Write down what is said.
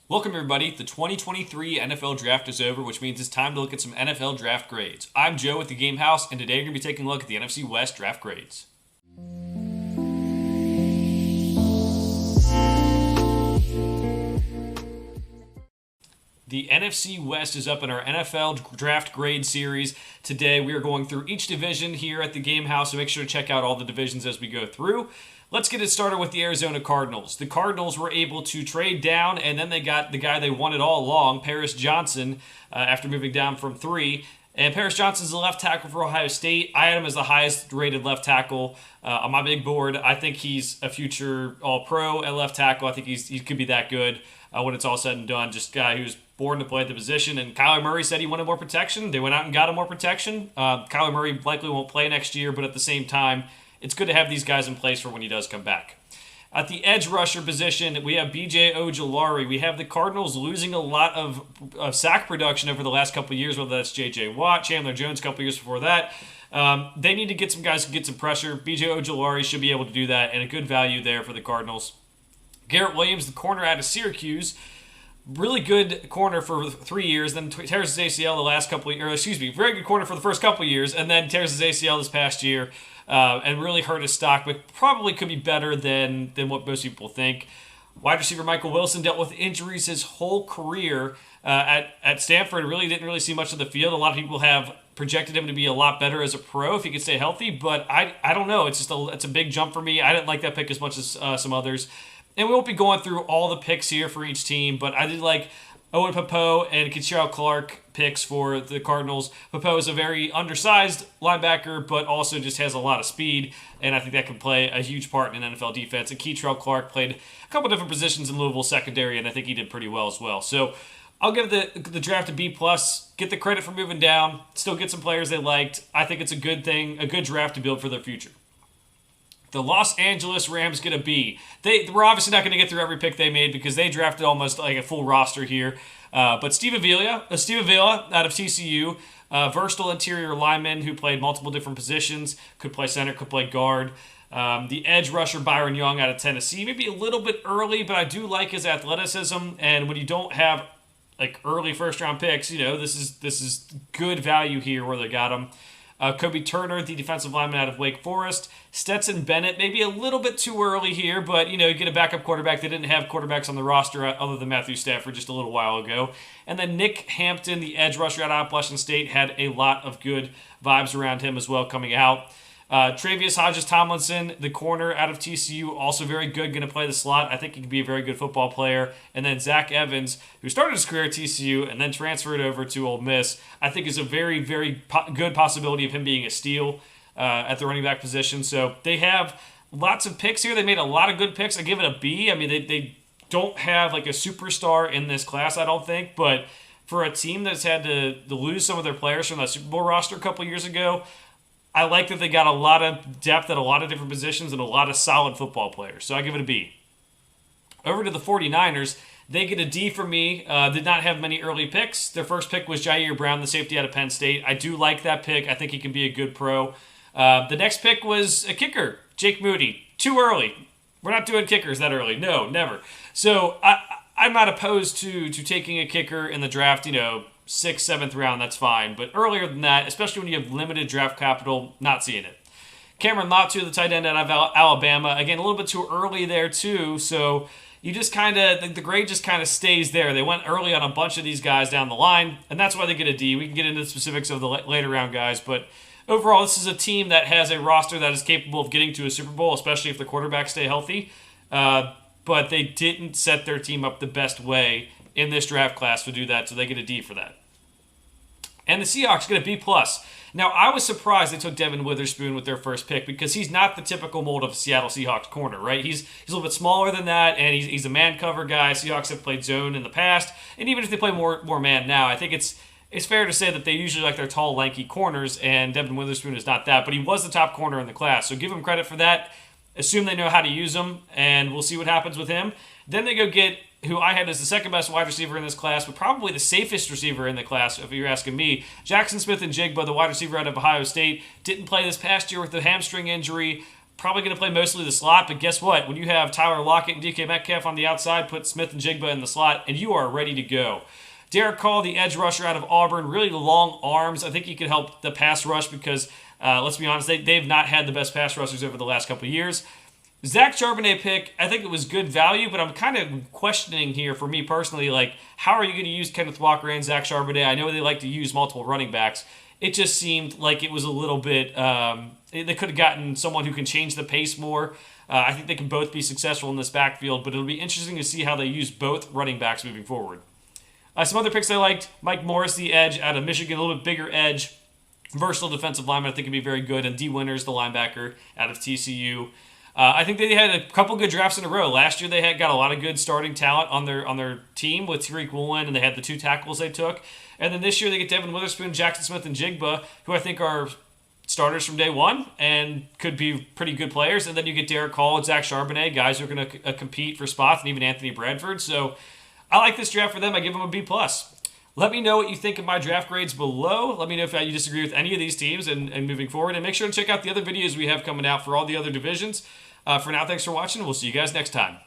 Welcome, everybody. The 2023 NFL Draft is over, which means it's time to look at some NFL draft grades. I'm Joe with the Game House, and today we're going to be taking a look at the NFC West draft grades. The NFC West is up in our NFL Draft Grade Series. Today we are going through each division here at the Game House, so make sure to check out all the divisions as we go through. Let's get it started with the Arizona Cardinals. The Cardinals were able to trade down, and then they got the guy they wanted all along, Paris Johnson, after moving down from 3. And Paris Johnson's the left tackle for Ohio State. I had him as the highest rated left tackle on my big board. I think he's a future All-Pro at left tackle. I think he could be that good when it's all said and done. Just a guy who's born to play the position. And Kyler Murray said he wanted more protection. They went out and got him more protection. Kyler Murray likely won't play next year, but at the same time, it's good to have these guys in place for when he does come back. At the edge rusher position, we have B.J. Ojulari. We have the Cardinals losing a lot of sack production over the last couple of years, whether that's J.J. Watt, Chandler Jones a couple of years before that. They need to get some guys who get some pressure. B.J. Ojulari should be able to do that, and a good value there for the Cardinals. Garrett Williams, the corner out of Syracuse, really good corner for 3 years, then tears his ACL the last couple of years, very good corner for the first couple of years, and then tears his ACL this past year. And really hurt his stock, but probably could be better than what most people think. Wide receiver Michael Wilson dealt with injuries his whole career at Stanford. Really didn't see much of the field. A lot of people have projected him to be a lot better as a pro if he could stay healthy, but I don't know. It's a big jump for me. I didn't like that pick as much as some others. And we won't be going through all the picks here for each team, but I did like Owen Pappoe and Kentrell Clark picks for the Cardinals. Pappoe is a very undersized linebacker, but also just has a lot of speed, and I think that can play a huge part in an NFL defense. And Kentrell Clark played a couple different positions in Louisville secondary, and I think he did pretty well as well. So I'll give the draft a B+, get the credit for moving down, still get some players they liked. I think it's a good thing, a good draft to build for their future. The Los Angeles Rams get a B. They were obviously not going to get through every pick they made because they drafted almost like a full roster here. But Steve Avila out of TCU, versatile interior lineman who played multiple different positions, could play center, could play guard. The edge rusher Byron Young out of Tennessee, maybe a little bit early, but I do like his athleticism. And when you don't have like early first round picks, this is good value here where they got him. Kobe Turner, the defensive lineman out of Wake Forest. Stetson Bennett, maybe a little bit too early here, but, you get a backup quarterback. They didn't have quarterbacks on the roster other than Matthew Stafford just a little while ago. And then Nick Hampton, the edge rusher out of Appalachian State, had a lot of good vibes around him as well coming out. Travius Hodges-Tomlinson, the corner out of TCU, also very good, going to play the slot. I think he could be a very good football player. And then Zach Evans, who started his career at TCU and then transferred over to Ole Miss, I think is a very, very good possibility of him being a steal at the running back position. So they have lots of picks here. They made a lot of good picks. I give it a B. I mean, they don't have like a superstar in this class, I don't think, but for a team that's had to lose some of their players from the Super Bowl roster a couple years ago, I like that they got a lot of depth at a lot of different positions and a lot of solid football players. So I give it a B. Over to the 49ers, they get a D for me. Did not have many early picks. Their first pick was Jair Brown, the safety out of Penn State. I do like that pick. I think he can be a good pro. The next pick was a kicker, Jake Moody. Too early. We're not doing kickers that early. No, never. So I'm not opposed to taking a kicker in the draft, 6th, 7th round, that's fine. But earlier than that, especially when you have limited draft capital, not seeing it. Cameron Latu, the tight end out of Alabama. Again, a little bit too early there, too. So you just the grade just kind of stays there. They went early on a bunch of these guys down the line, and that's why they get a D. We can get into the specifics of the later round guys, but overall, this is a team that has a roster that is capable of getting to a Super Bowl, especially if the quarterbacks stay healthy. But they didn't set their team up the best way in this draft class to do that, so they get a D for that. And the Seahawks get a B+. Now, I was surprised they took Devin Witherspoon with their first pick because he's not the typical mold of a Seattle Seahawks corner, right? He's a little bit smaller than that, and he's a man cover guy. Seahawks have played zone in the past, and even if they play more man now, I think it's fair to say that they usually like their tall, lanky corners, and Devin Witherspoon is not that, but he was the top corner in the class, so give him credit for that. Assume they know how to use him, and we'll see what happens with him. Then they go get who I had as the second best wide receiver in this class, but probably the safest receiver in the class, if you're asking me. Jackson Smith and Jigba, the wide receiver out of Ohio State, didn't play this past year with a hamstring injury. probably going to play mostly the slot, but guess what? When you have Tyler Lockett and DK Metcalf on the outside, put Smith and Jigba in the slot, and you are ready to go. Derek Carr, the edge rusher out of Auburn, really long arms. I think he could help the pass rush because, let's be honest, they've not had the best pass rushers over the last couple of years. Zach Charbonnet pick, I think it was good value, but I'm kind of questioning here for me personally, like, how are you going to use Kenneth Walker and Zach Charbonnet? I know they like to use multiple running backs. It just seemed like it was a little bit, they could have gotten someone who can change the pace more. I think they can both be successful in this backfield, but it'll be interesting to see how they use both running backs moving forward. Some other picks I liked, Mike Morris, the edge out of Michigan, a little bit bigger edge, versatile defensive lineman, I think would be very good, and D. Winters, the linebacker out of TCU. I think they had a couple good drafts in a row. Last year they got a lot of good starting talent on their team with Tariq Woolen, and they had the 2 tackles they took. And then this year they get Devin Witherspoon, Jackson Smith, and Jigba, who I think are starters from day one and could be pretty good players. And then you get Derek Hall and Zach Charbonnet, guys who are going to compete for spots, and even Anthony Bradford. So I like this draft for them. I give them a B+. Let me know what you think of my draft grades below. Let me know if you disagree with any of these teams and moving forward. And make sure to check out the other videos we have coming out for all the other divisions. For now, thanks for watching. We'll see you guys next time.